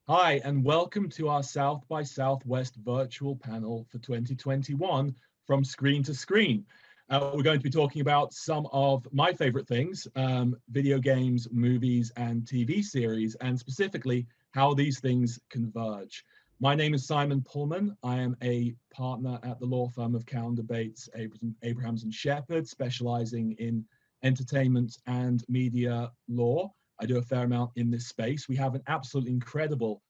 Hi, and welcome to our South by Southwest virtual panel for 2021 from Screen to Screen. We're going to be talking about some of my favorite things, video games, movies, and TV series, and specifically how these things converge. My name is Simon Pullman. I am a partner at the law firm of Cowan Bates, Abrahams and Shepherd, specializing in entertainment and media law. I do a fair amount in this space. We have an absolutely incredible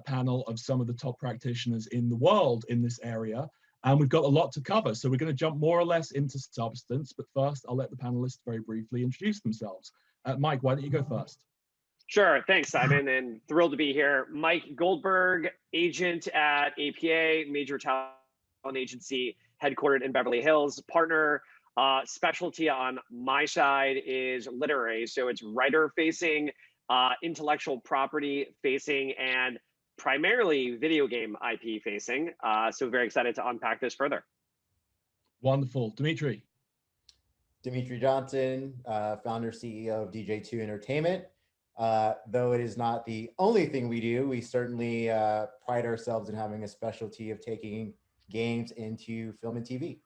panel of some of the top practitioners in the world in this area, and we've got a lot to cover. So we're going to jump more or less into substance, but first I'll let the panelists very briefly introduce themselves. Mike, why don't you go first? Sure, thanks, Simon, and thrilled to be here. Mike Goldberg, agent at APA, major talent agency headquartered in Beverly Hills, partner. Specialty on my side is literary, so it's writer-facing, intellectual property-facing, and primarily video game IP-facing. So very excited to unpack this further. Wonderful. Dimitri. Dimitri Johnson, founder, CEO of DJ2 Entertainment. Though it is not the only thing we do, we certainly pride ourselves in having a specialty of taking games into film and TV.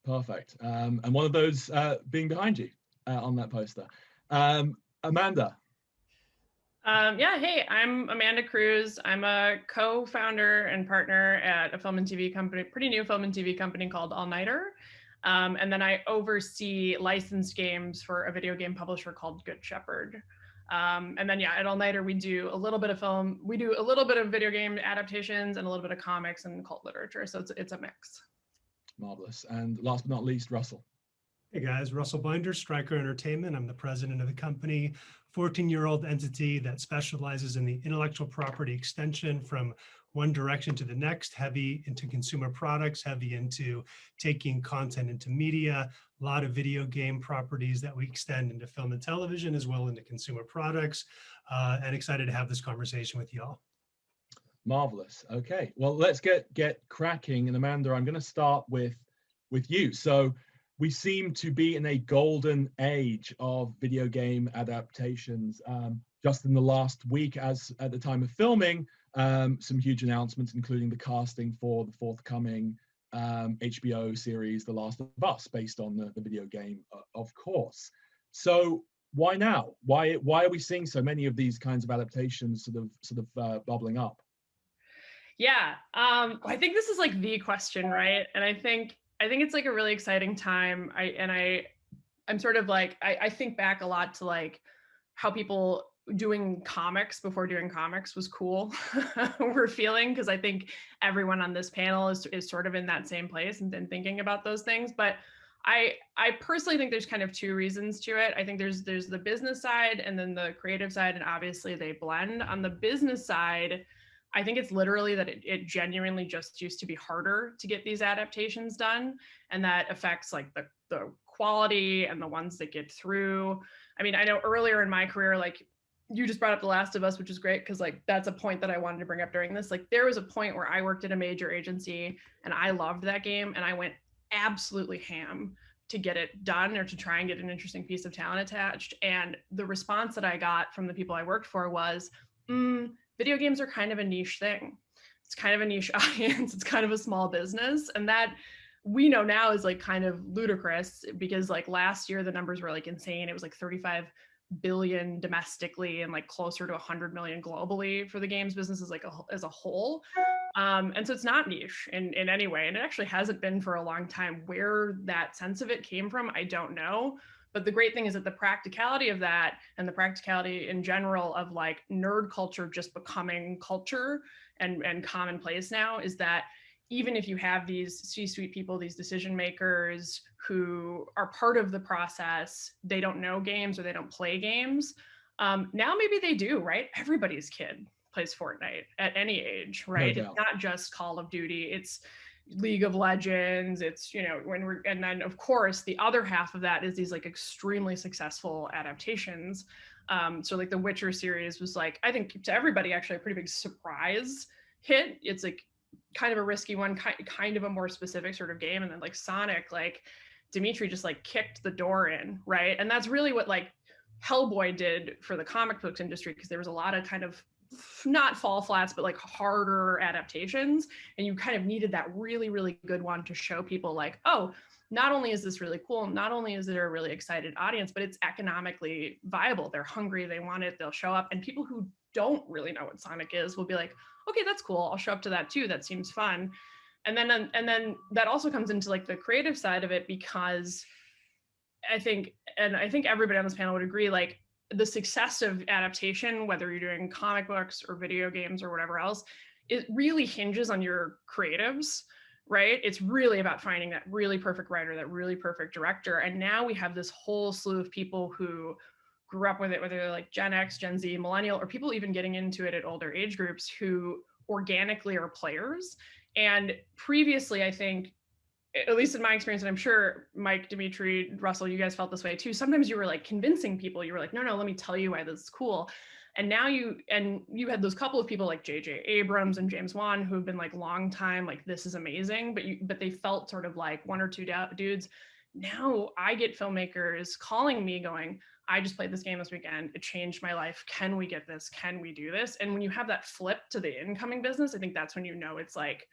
Perfect. And one of those being behind you on that poster. Amanda. Yeah, hey, I'm Amanda Cruz. I'm a co-founder and partner at a film and TV company, pretty new film and TV company called All Nighter. And then I oversee licensed games for a video game publisher called Good Shepherd. And then, yeah, at All Nighter, we do a little bit of film, we do a little bit of video game adaptations and a little bit of comics and cult literature. So it's a mix. Marvelous. And last but not least, Russell. Hey guys, Russell Binder, Striker Entertainment. I'm the president of the company, 14-year-old entity that specializes in the intellectual property extension from one direction to the next, heavy into consumer products, heavy into taking content into media, a lot of video game properties that we extend into film and television as well into consumer products, and excited to have this conversation with y'all. Marvelous. Okay, well, let's get cracking. And Amanda, I'm going to start with you. So we seem to be in a golden age of video game adaptations. Just in the last week, as at the time of filming, some huge announcements, including the casting for the forthcoming HBO series, The Last of Us, based on the video game, of course. So why now? Why are we seeing so many of these kinds of adaptations sort of bubbling up? Yeah, I think this is like the question, right? And I think it's like a really exciting time. I'm sort of like, I think back a lot to like how people doing comics before doing comics was cool. We're feeling, because I think everyone on this panel is sort of in that same place and thinking about those things. But I personally think there's kind of two reasons to it. I think there's the business side and then the creative side, and obviously they blend. On the business side, I think it's literally that it genuinely just used to be harder to get these adaptations done, and that affects like the quality and the ones that get through. I mean, I know earlier in my career, like you just brought up The Last of Us, which is great because like that's a point that I wanted to bring up during this. Like there was a point where I worked at a major agency and I loved that game and I went absolutely ham to get it done or to try and get an interesting piece of talent attached. And the response that I got from the people I worked for was, video games are kind of a niche thing. It's kind of a niche audience. It's kind of a small business. And that we know now is like kind of ludicrous because like last year, the numbers were like insane. It was like 35 billion domestically and like closer to 100 million globally for the games business as a whole. And so it's not niche in any way. And it actually hasn't been for a long time. Where that sense of it came from, I don't know. But the great thing is that the practicality of that and the practicality in general of like nerd culture just becoming culture and commonplace now is that even if you have these C-suite people, these decision makers who are part of the process, they don't know games or they don't play games. Now maybe they do, right? Everybody's kid plays Fortnite at any age, right? No doubt. It's not just Call of Duty. It's League of Legends. It's, you know, and then of course the other half of that is these like extremely successful adaptations. So like the Witcher series was like, I think to everybody actually a pretty big surprise hit. It's like kind of a risky one, kind of a more specific sort of game. And then like Sonic, like Dimitri just like kicked the door in, right? And that's really what like Hellboy did for the comic books industry, because there was a lot of kind of not fall flats, but like harder adaptations. And you kind of needed that really, really good one to show people like, oh, not only is this really cool, not only is there a really excited audience, but it's economically viable. They're hungry, they want it, they'll show up. And people who don't really know what Sonic is will be like, okay, that's cool. I'll show up to that too. That seems fun. And then that also comes into like the creative side of it, because I think everybody on this panel would agree, like the success of adaptation, whether you're doing comic books or video games or whatever else, it really hinges on your creatives, right? It's really about finding that really perfect writer, that really perfect director. And now we have this whole slew of people who grew up with it, whether they're like Gen X, Gen Z, millennial, or people even getting into it at older age groups who organically are players. And previously, I think, at least in my experience, and I'm sure Mike, Dimitri, Russell, you guys felt this way too. Sometimes you were like convincing people, you were like, no, let me tell you why this is cool. And now you had those couple of people like J.J. Abrams and James Wan who have been like long time, like this is amazing, but they felt sort of like one or two dudes. Now I get filmmakers calling me going, I just played this game this weekend. It changed my life. Can we get this? Can we do this? And when you have that flip to the incoming business, I think that's when you know it's like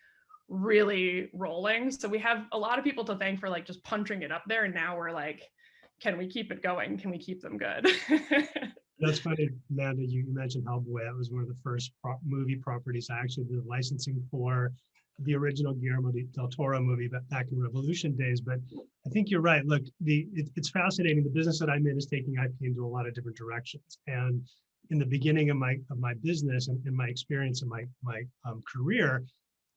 really rolling. So we have a lot of people to thank for like just punching it up there. And now we're like, can we keep it going? Can we keep them good? That's funny, Amanda, you mentioned Hellboy. That was one of the first movie properties I actually did licensing for, the original Guillermo del Toro movie back in Revolution days. But I think you're right. Look, it's fascinating. The business that I'm in is taking IP into a lot of different directions. And in the beginning of my business and in my experience in my career,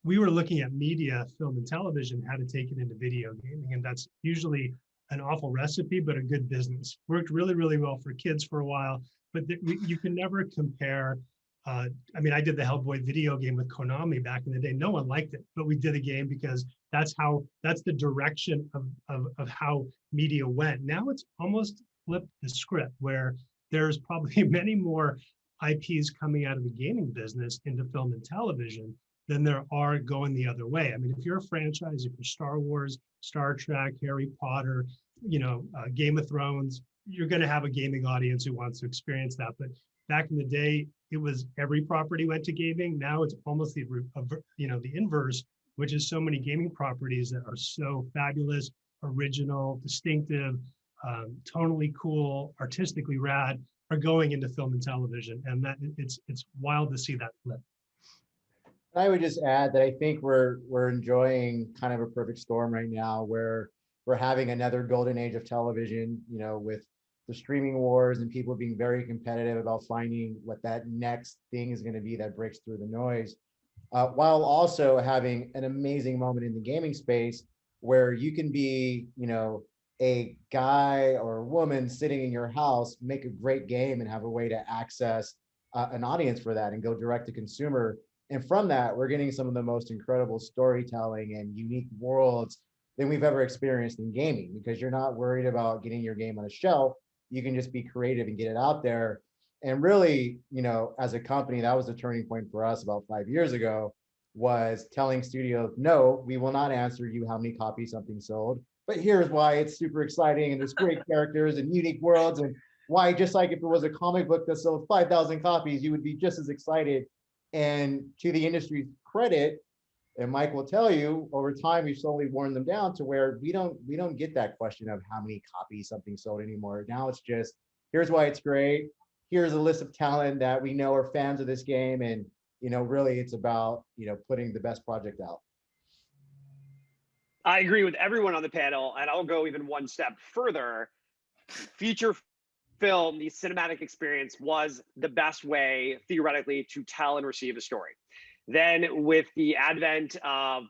we were looking at media, film, and television, how to take it into video gaming. And that's usually an awful recipe, but a good business. Worked really, really well for kids for a while, but you can never compare. I mean, I did the Hellboy video game with Konami back in the day. No one liked it, but we did a game because that's the direction of how media went. Now it's almost flipped the script, where there's probably many more IPs coming out of the gaming business into film and television than there are going the other way. I mean, if you're a franchise, if you're Star Wars, Star Trek, Harry Potter, Game of Thrones, you're going to have a gaming audience who wants to experience that. But back in the day, it was every property went to gaming. Now it's almost the inverse, which is so many gaming properties that are so fabulous, original, distinctive, tonally cool, artistically rad, are going into film and television, and that it's wild to see that flip. I would just add that I think we're enjoying kind of a perfect storm right now, where we're having another golden age of television, with the streaming wars and people being very competitive about finding what that next thing is going to be that breaks through the noise, while also having an amazing moment in the gaming space where you can be, a guy or a woman sitting in your house, make a great game and have a way to access an audience for that and go direct to consumer. And from that, we're getting some of the most incredible storytelling and unique worlds than we've ever experienced in gaming, because you're not worried about getting your game on a shelf. You can just be creative and get it out there. And really, as a company, that was a turning point for us about 5 years ago, was telling studios, no, we will not answer you how many copies something sold, but here's why it's super exciting and there's great characters and unique worlds, and why, just like if it was a comic book that sold 5,000 copies, you would be just as excited. And to the industry's credit, and Mike will tell you, over time we've slowly worn them down to where we don't get that question of how many copies something sold anymore. Now it's just, here's why it's great. Here's a list of talent that we know are fans of this game, and really it's about putting the best project out. I agree with everyone on the panel, and I'll go even one step further. Feature film, the cinematic experience, was the best way theoretically to tell and receive a story. Then with the advent of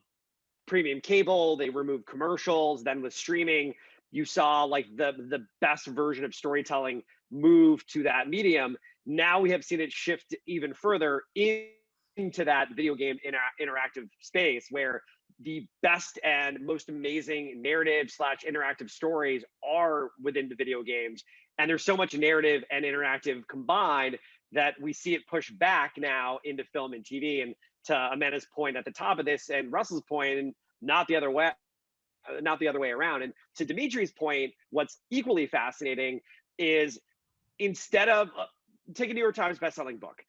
premium cable, they removed commercials. Then with streaming, you saw like the best version of storytelling move to that medium. Now we have seen it shift even further into that video game interactive space, where the best and most amazing narrative / interactive stories are within the video games. And there's so much narrative and interactive combined that we see it push back now into film and TV. And to Amanda's point at the top of this, and Russell's point, and not the other way around. And to Dimitri's point, what's equally fascinating is, instead of take a New York Times bestselling book,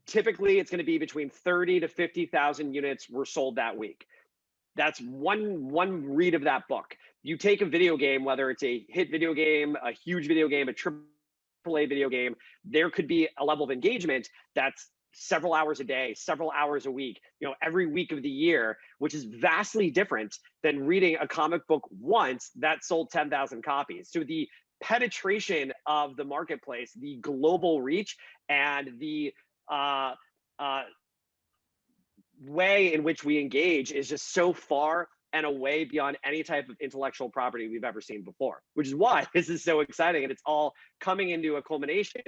typically it's going to be between 30 to 50,000 units were sold that week. That's one read of that book. You take a video game, whether it's a hit video game, a huge video game, a AAA video game, there could be a level of engagement that's several hours a day, several hours a week, every week of the year, which is vastly different than reading a comic book once that sold 10,000 copies. So the penetration of the marketplace, the global reach, and the way in which we engage is just so far and away beyond any type of intellectual property we've ever seen before, which is why this is so exciting. And it's all coming into a culmination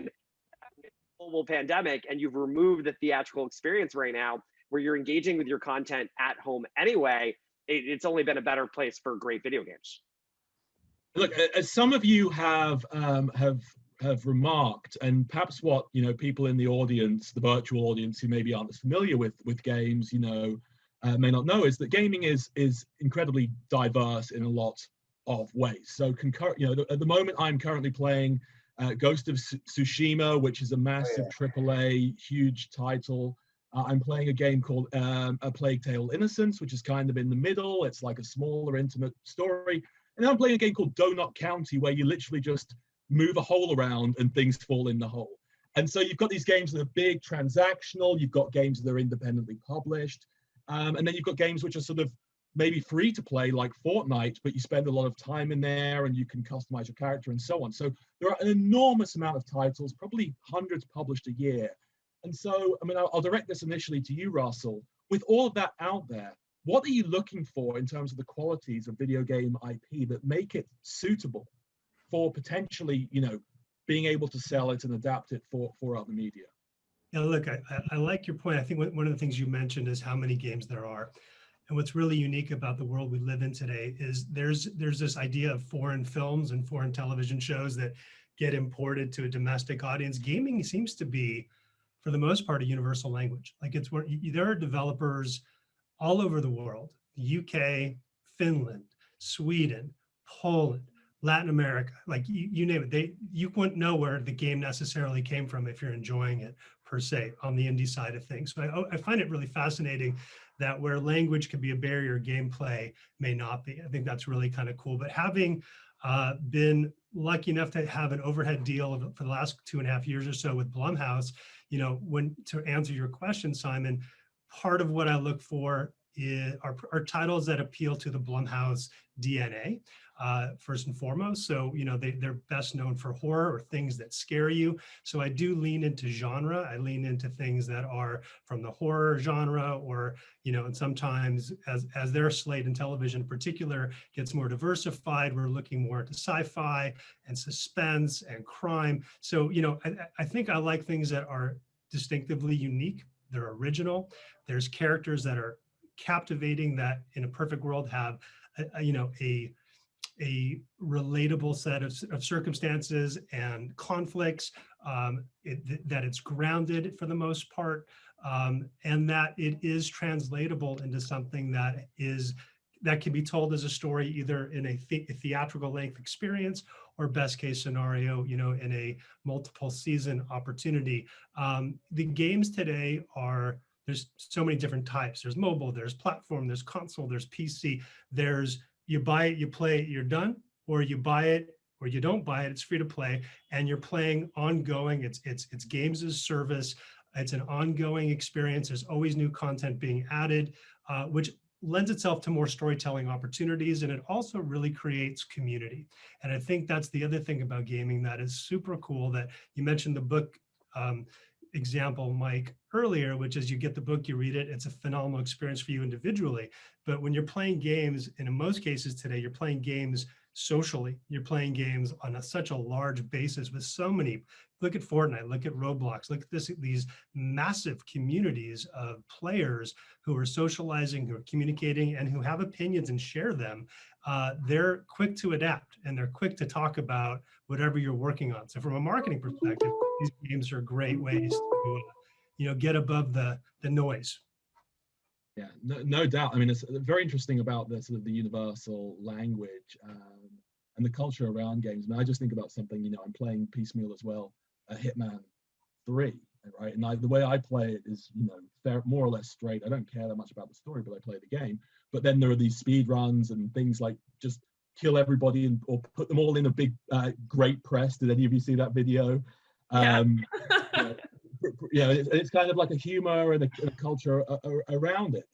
global pandemic, and you've removed the theatrical experience right now where you're engaging with your content at home anyway. It's only been a better place for great video games. Look, as some of you have remarked, and perhaps what people in the audience, the virtual audience who maybe aren't as familiar with games, may not know, is that gaming is incredibly diverse in a lot of ways. So at the moment I'm currently playing Ghost of Tsushima, which is a massive AAA, huge title. I'm playing a game called A Plague Tale: Innocence, which is kind of in the middle. It's like a smaller, intimate story. And then I'm playing a game called Donut County, where you literally just move a hole around and things fall in the hole. And so you've got these games that are big, transactional. You've got games that are independently published. And then you've got games which are sort of maybe free to play, like Fortnite, but you spend a lot of time in there and you can customize your character and so on. So there are an enormous amount of titles, probably hundreds published a year. And so, I'll direct this initially to you, Russell. With all of that out there, what are you looking for in terms of the qualities of video game IP that make it suitable for potentially, being able to sell it and adapt it for other media? Yeah, look, I like your point. I think one of the things you mentioned is how many games there are. And what's really unique about the world we live in today is there's this idea of foreign films and foreign television shows that get imported to a domestic audience. Gaming seems to be, for the most part, a universal language. Like it's where there are developers all over the world, the UK, Finland, Sweden, Poland, Latin America, like you name it. You wouldn't know where the game necessarily came from if you're enjoying it per se on the indie side of things. So I find it really fascinating that where language could be a barrier, gameplay may not be. I think that's really kind of cool. But having been lucky enough to have an overhead deal for the last 2.5 years or so with Blumhouse, to answer your question, Simon, part of what I look for are titles that appeal to the Blumhouse DNA, first and foremost. So, they're best known for horror or things that scare you. So I do lean into genre. I lean into things that are from the horror genre, or, and sometimes as their slate in television in particular gets more diversified, we're looking more into sci-fi and suspense and crime. So, I think I like things that are distinctively unique. They're original. There's characters that are captivating, that in a perfect world have a relatable set of circumstances and conflicts, that it's grounded for the most part, and that it is translatable into something that can be told as a story, either in a theatrical length experience or best case scenario, in a multiple season opportunity. The games today there's so many different types. There's mobile, there's platform, there's console, there's PC. There's you buy it, you play it, you're done, or you buy it or you don't buy it, it's free to play, and you're playing ongoing. It's games as service. It's an ongoing experience. There's always new content being added, which lends itself to more storytelling opportunities, and it also really creates community. And I think that's the other thing about gaming that is super cool, that you mentioned the book example, Mike, earlier, which is you get the book, you read it, it's a phenomenal experience for you individually. But when you're playing games, and in most cases today, you're playing games socially, you're playing games on such a large basis with so many. Look at Fortnite, look at Roblox, look at these massive communities of players who are socializing, who are communicating, and who have opinions and share them. They're quick to adapt, and they're quick to talk about whatever you're working on. So from a marketing perspective, these games are great ways to get above the noise. Yeah, no doubt. I mean, it's very interesting about the sort of the universal language and the culture around games. I mean, I just think about something, I'm playing piecemeal as well, Hitman 3. right? And the way I play it is, you know, fair, more or less straight. I don't care that much about the story, but I play the game. But then there are these speed runs and things like just kill everybody or put them all in a big great press. Did any of you see that video? Yeah. You know, it's kind of like a humor and a culture around it.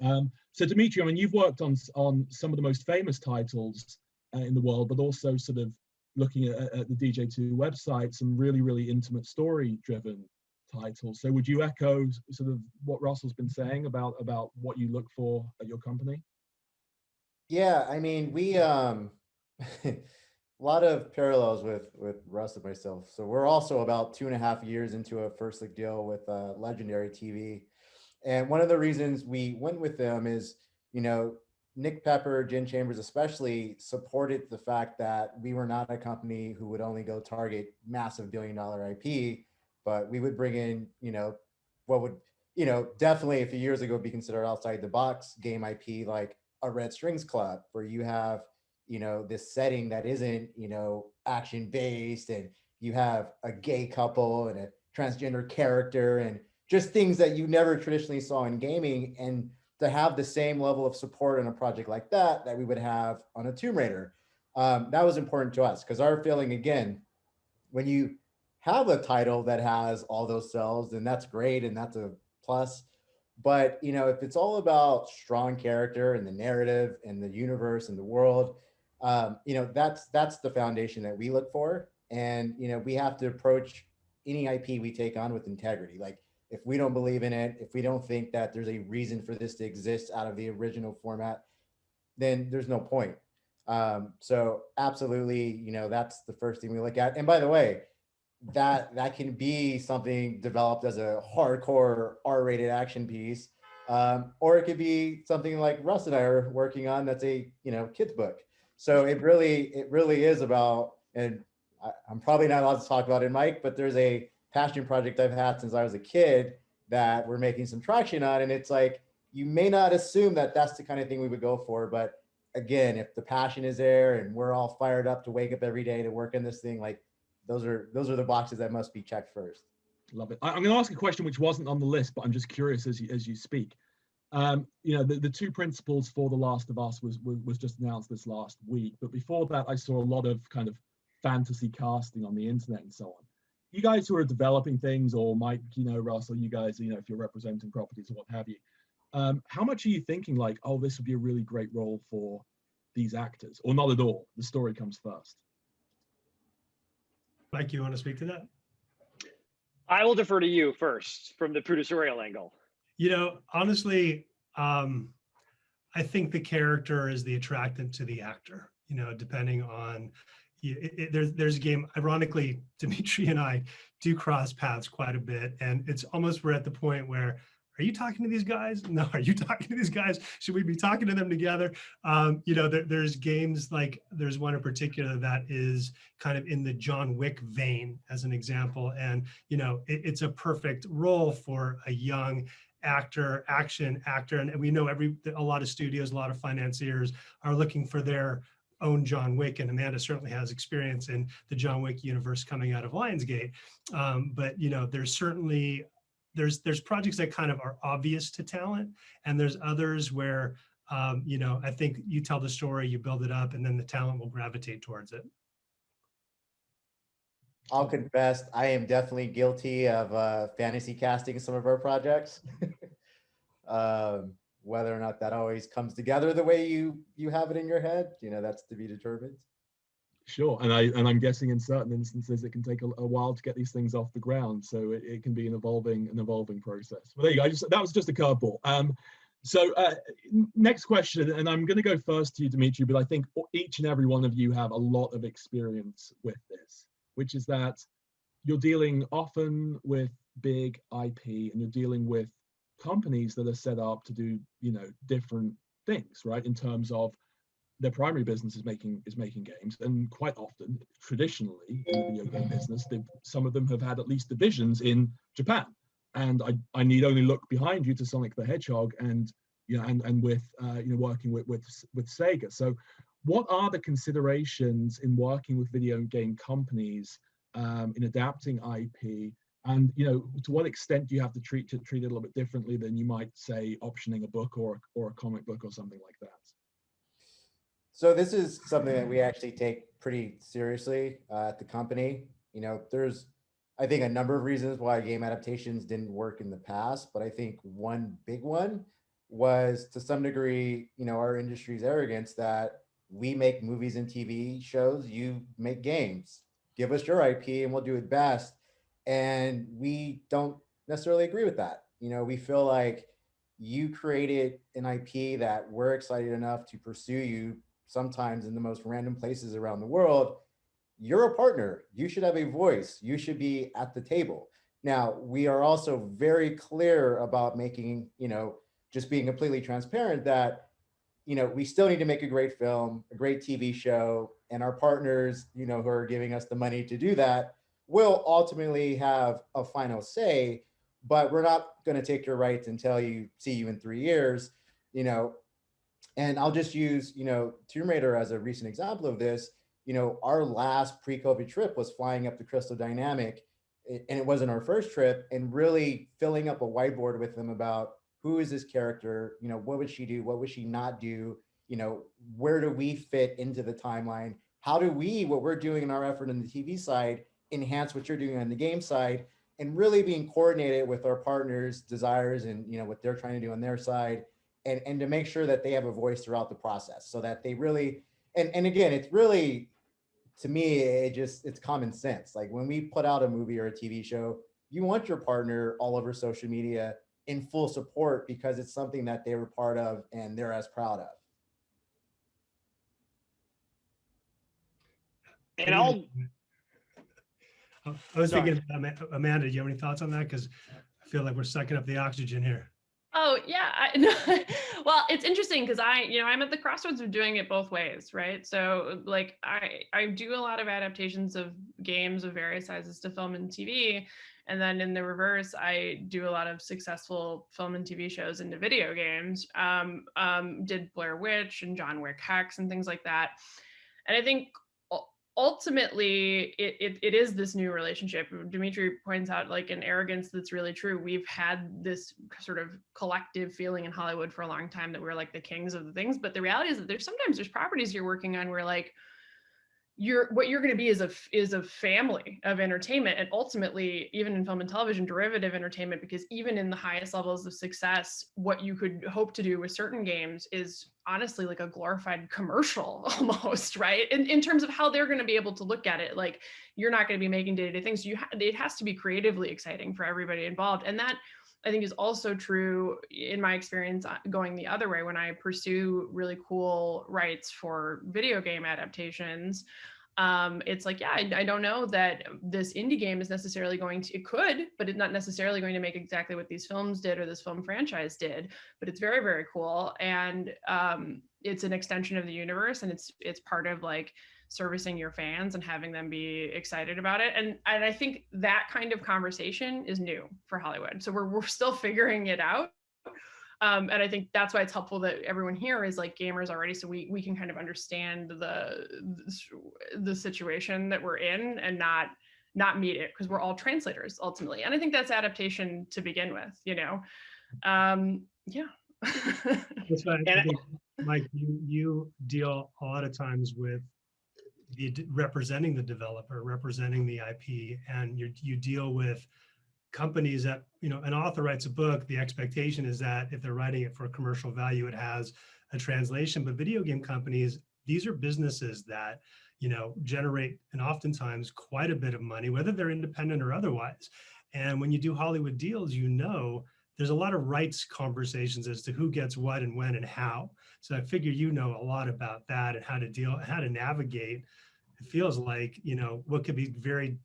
So Dimitri, I mean, you've worked on some of the most famous titles in the world, but also sort of looking at the DJ2 website, some really, really intimate story-driven titles. So would you echo sort of what Russell's been saying about what you look for at your company? Yeah, I mean, we a lot of parallels with Russ and myself. So we're also about 2.5 years into a first look deal with Legendary TV. And one of the reasons we went with them is, you know, Nick Pepper, Jen Chambers especially supported the fact that we were not a company who would only go target massive billion-dollar IP, but we would bring in, you know, what would, you know, definitely a few years ago be considered outside the box game IP, like a Red Strings Club, where you have, you know, this setting that isn't, you know, action based, and you have a gay couple and a transgender character and just things that you never traditionally saw in gaming. And to have the same level of support on a project like that we would have on a Tomb Raider, that was important to us, because our feeling, again, when you have a title that has all those cells, then that's great and that's a plus. But, you know, if it's all about strong character and the narrative and the universe and the world, you know, that's the foundation that we look for. And, you know, we have to approach any IP we take on with integrity. Like, if we don't believe in it, if we don't think that there's a reason for this to exist out of the original format, then there's no point. So absolutely, you know, that's the first thing we look at. And by the way, that can be something developed as a hardcore R-rated action piece, or it could be something like Russ and I are working on that's a, you know, kid's book. So it really is about, and I'm probably not allowed to talk about it, Mike, but there's a passion project I've had since I was a kid that we're making some traction on, and it's like, you may not assume that that's the kind of thing we would go for, but again, if the passion is there and we're all fired up to wake up every day to work on this thing, like, those are the boxes that must be checked first. Love it. I'm going to ask a question which wasn't on the list, but I'm just curious as you speak. You know, the two principles for The Last of Us was just announced this last week, but before that, I saw a lot of kind of fantasy casting on the internet and so on. You guys who are developing things, or Mike, you know, Russell, you guys, you know, if you're representing properties or what have you, how much are you thinking like, oh, this would be a really great role for these actors, or not at all? The story comes first. Mike, you want to speak to that? I will defer to you first from the producerial angle. You know, honestly, I think the character is the attractant to the actor, you know, depending on, there's a game, ironically, Dimitri and I do cross paths quite a bit. And it's almost, we're at the point where, are you talking to these guys? No, are you talking to these guys? Should we be talking to them together? You know, there's games like, there's one in particular that is kind of in the John Wick vein, as an example. And, you know, it's a perfect role for a young action actor. And we know a lot of studios, a lot of financiers are looking for their own John Wick, and Amanda certainly has experience in the John Wick universe coming out of Lionsgate. But, you know, there's certainly, there's projects that kind of are obvious to talent, and there's others where, you know, I think you tell the story, you build it up, and then the talent will gravitate towards it. I'll confess, I am definitely guilty of fantasy casting some of our projects. Whether or not that always comes together the way you have it in your head, you know, that's to be determined. Sure, and I'm guessing in certain instances it can take a while to get these things off the ground, so it can be an evolving process. Well, there you go. That was just a curveball. So next question, and I'm going to go first to you, Dimitri, but I think each and every one of you have a lot of experience with this, which is that you're dealing often with big IP, and you're dealing with companies that are set up to do, you know, different things, right? In terms of their primary business is making games, and quite often, traditionally in the video game business, some of them have had at least divisions in Japan. And I need only look behind you to Sonic the Hedgehog, and you know, and with you know, working with Sega. So, what are the considerations in working with video game companies in adapting IP, And to what extent do you have to treat it a little bit differently than you might say optioning a book or a comic book or something like that? So this is something that we actually take pretty seriously at the company. There's, I think, a number of reasons why game adaptations didn't work in the past, but I think one big one was, to some degree, our industry's arrogance that we make movies and TV shows, you make games. Give us your IP and we'll do it best. And we don't necessarily agree with that. We feel like you created an IP that we're excited enough to pursue you, sometimes in the most random places around the world. You're a partner. You should have a voice. You should be at the table. Now, we are also very clear about making, just being completely transparent that, we still need to make a great film, a great TV show, and our partners, who are giving us the money to do that, will ultimately have a final say, but we're not going to take your rights and tell you, see you in 3 years, and I'll just use, Tomb Raider as a recent example of this. Our last pre-COVID trip was flying up to Crystal Dynamic, and it wasn't our first trip, and really filling up a whiteboard with them about who is this character, what would she do, what would she not do, where do we fit into the timeline? How do we, what we're doing in our effort on the TV side, enhance what you're doing on the game side, and really being coordinated with our partners' desires and what they're trying to do on their side. And to make sure that they have a voice throughout the process, so that they really, and again, it's really, to me, it's common sense. Like when we put out a movie or a TV show, you want your partner all over social media in full support, because it's something that they were part of and they're as proud of. And I was thinking, Amanda, do you have any thoughts on that? Because I feel like we're sucking up the oxygen here. Oh yeah, well, it's interesting because I'm at the crossroads of doing it both ways, right? So like I do a lot of adaptations of games of various sizes to film and TV, and then in the reverse, I do a lot of successful film and TV shows into video games. Did Blair Witch and John Wick Hex and things like that, and I think ultimately it is this new relationship. Dimitri points out, like, an arrogance that's really true. We've had this sort of collective feeling in Hollywood for a long time that we're like the kings of the things, but the reality is that there's properties you're working on where like what you're going to be is a family of entertainment, and ultimately, even in film and television, derivative entertainment, because even in the highest levels of success, what you could hope to do with certain games is honestly like a glorified commercial almost, right? In terms of how they're going to be able to look at it. Like, you're not going to be making day-to-day things. It has to be creatively exciting for everybody involved. And that, I think, is also true in my experience going the other way when I pursue really cool rights for video game adaptations. It's like, yeah, I don't know that this indie game is necessarily it could, but it's not necessarily going to make exactly what these films did or this film franchise did, but it's very, very cool. And it's an extension of the universe, and it's part of like servicing your fans and having them be excited about it. And I think that kind of conversation is new for Hollywood. So we're still figuring it out. And I think that's why it's helpful that everyone here is like gamers already, so we can kind of understand the situation that we're in and not meet it, because we're all translators ultimately. And I think that's adaptation to begin with, Yeah. That's why I think, Mike, you deal a lot of times with representing the developer, representing the IP, and you deal with companies that, an author writes a book, the expectation is that if they're writing it for commercial value, it has a translation. But video game companies, these are businesses that, generate, and oftentimes quite a bit of money, whether they're independent or otherwise. And when you do Hollywood deals, there's a lot of rights conversations as to who gets what and when and how. So I figure a lot about that and how to navigate, it feels like, what could be very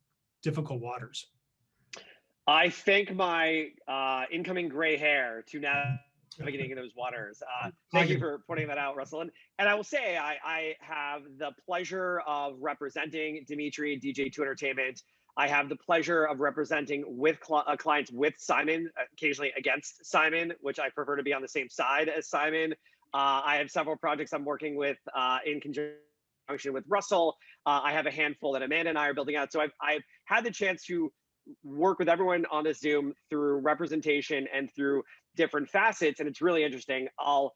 difficult waters. I thank my incoming gray hair to navigating in those waters. Thank you for pointing that out, Russell. And I will say, I have the pleasure of representing Dimitri and DJ2 Entertainment. I have the pleasure of representing with clients with Simon, occasionally against Simon, which I prefer to be on the same side as Simon. I have several projects I'm working with in conjunction with Russell. I have a handful that Amanda and I are building out. So I've had the chance to work with everyone on this Zoom through representation and through different facets. And it's really interesting. I'll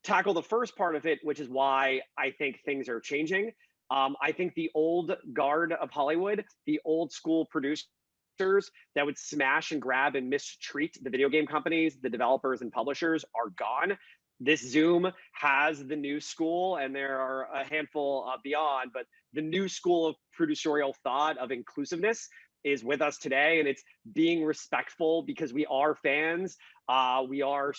tackle the first part of it, which is why I think things are changing. I think the old guard of Hollywood, the old school producers that would smash and grab and mistreat the video game companies, the developers and publishers, are gone. This Zoom has the new school, and there are a handful beyond, but the new school of producerial thought of inclusiveness is with us today, and it's being respectful because we are fans, we are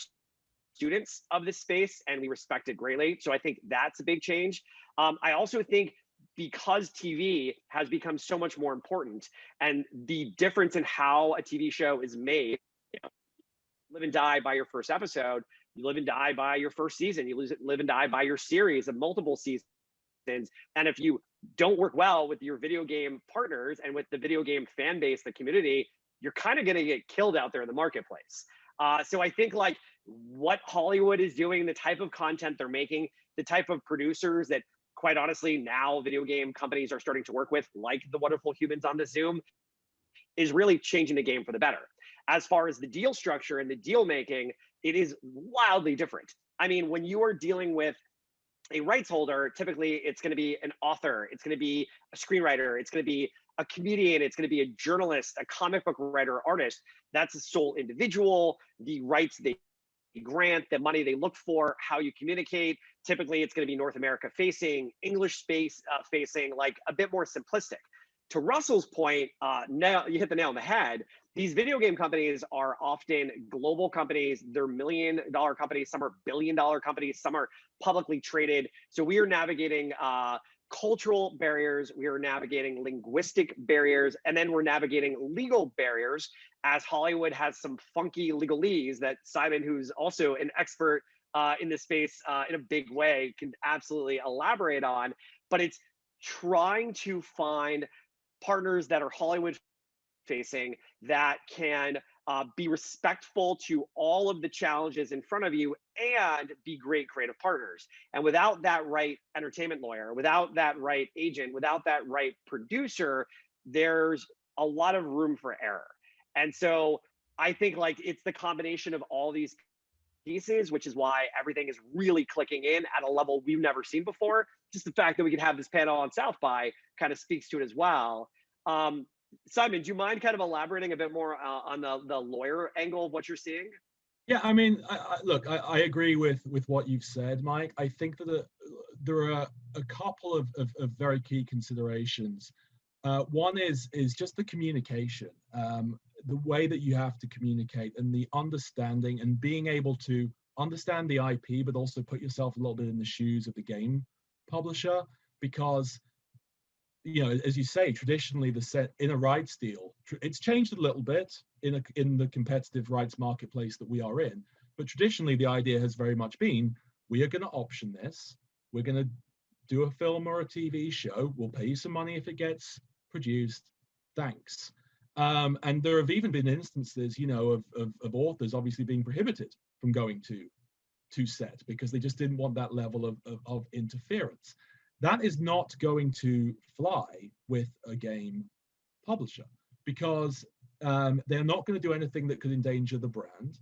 students of this space, and we respect it greatly. So I think that's a big change. I also think because TV has become so much more important, and the difference in how a TV show is made, you know, live and die by your first episode, you live and die by your first season, you live and die by your series of multiple seasons. And if you don't work well with your video game partners and with the video game fan base, the community, you're kind of going to get killed out there in the marketplace. So I think like what Hollywood is doing, the type of content they're making, the type of producers that quite honestly now video game companies are starting to work with, like the wonderful humans on the Zoom, is really changing the game for the better. As far as the deal structure and the deal making, it is wildly different. I mean, when you are dealing with a rights holder, typically it's going to be an author, it's going to be a screenwriter, it's going to be a comedian, it's going to be a journalist, a comic book writer, artist. That's a sole individual. The rights they grant, the money they look for, how you communicate. Typically, it's going to be North America facing, English space facing, like a bit more simplistic. To Russell's point, now you hit the nail on the head. These video game companies are often global companies. They're $1 million companies. Some are $1 billion companies. Some are publicly traded. So we are navigating cultural barriers. We are navigating linguistic barriers. And then we're navigating legal barriers, as Hollywood has some funky legalese that Simon, who's also an expert in this space in a big way, can absolutely elaborate on. But it's trying to find partners that are Hollywood facing that can be respectful to all of the challenges in front of you and be great creative partners. And without that right entertainment lawyer, without that right agent, without that right producer, there's a lot of room for error. And so I think like it's the combination of all these pieces, which is why everything is really clicking in at a level we've never seen before. Just the fact that we can have this panel on South by kind of speaks to it as well. Simon, do you mind kind of elaborating a bit more on the lawyer angle of what you're seeing? Yeah, I mean, look, I agree with what you've said, Mike. I think that there are a couple of very key considerations. One is just the communication, the way that you have to communicate, and the understanding and being able to understand the IP, but also put yourself a little bit in the shoes of the game publisher, because, you know, as you say, traditionally the set in a rights deal, it's changed a little bit in the competitive rights marketplace that we are in. But traditionally, the idea has very much been, we are going to option this. We're going to do a film or a TV show. We'll pay you some money if it gets produced. Thanks. And there have even been instances, you know, of authors obviously being prohibited from going to set because they just didn't want that level of interference. That is not going to fly with a game publisher because they're not going to do anything that could endanger the brand.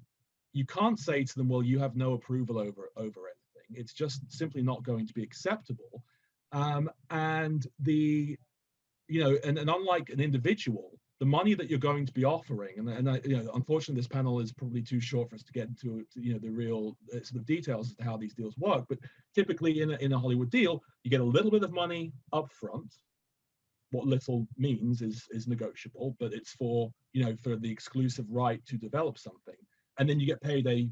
You can't say to them, well, you have no approval over anything. It's just simply not going to be acceptable. And unlike an individual, the money that you're going to be offering, unfortunately, this panel is probably too short for us to get into the real sort of details as to how these deals work. But typically, in a Hollywood deal, you get a little bit of money up front. What little means is negotiable, but it's for the exclusive right to develop something, and then you get paid a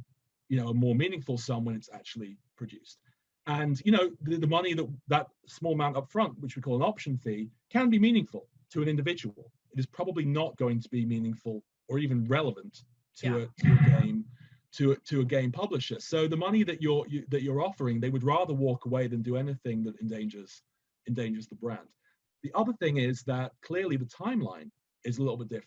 more meaningful sum when it's actually produced. And the money that small amount up front, which we call an option fee, can be meaningful to an individual. It is probably not going to be meaningful or even relevant to a game publisher. So the money that you're offering, they would rather walk away than do anything that endangers the brand. The other thing is that clearly the timeline is a little bit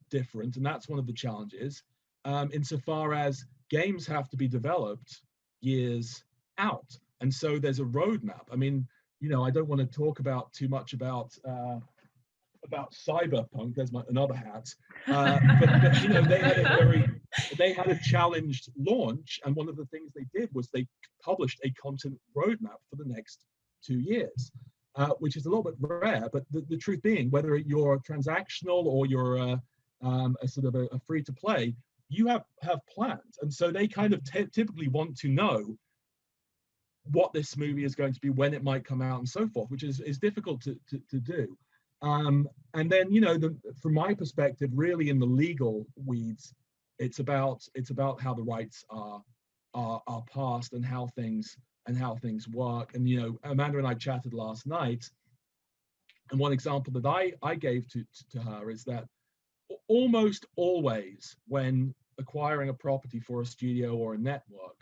different, and that's one of the challenges. Insofar as games have to be developed years out, and so there's a roadmap. I mean, I don't want to talk about too much about about cyberpunk. There's another hat. But you know, they had a challenged launch, and one of the things they did was they published a content roadmap for the next 2 years, which is a little bit rare. But the truth being, whether you're transactional or you're a sort of a free to play, you have plans, and so they kind of typically want to know what this movie is going to be, when it might come out, and so forth, which is difficult to do. And then, you know, from my perspective, really in the legal weeds, it's about how the rights are passed and how things work. And you know, Amanda and I chatted last night, and one example that I gave to her is that almost always when acquiring a property for a studio or a network,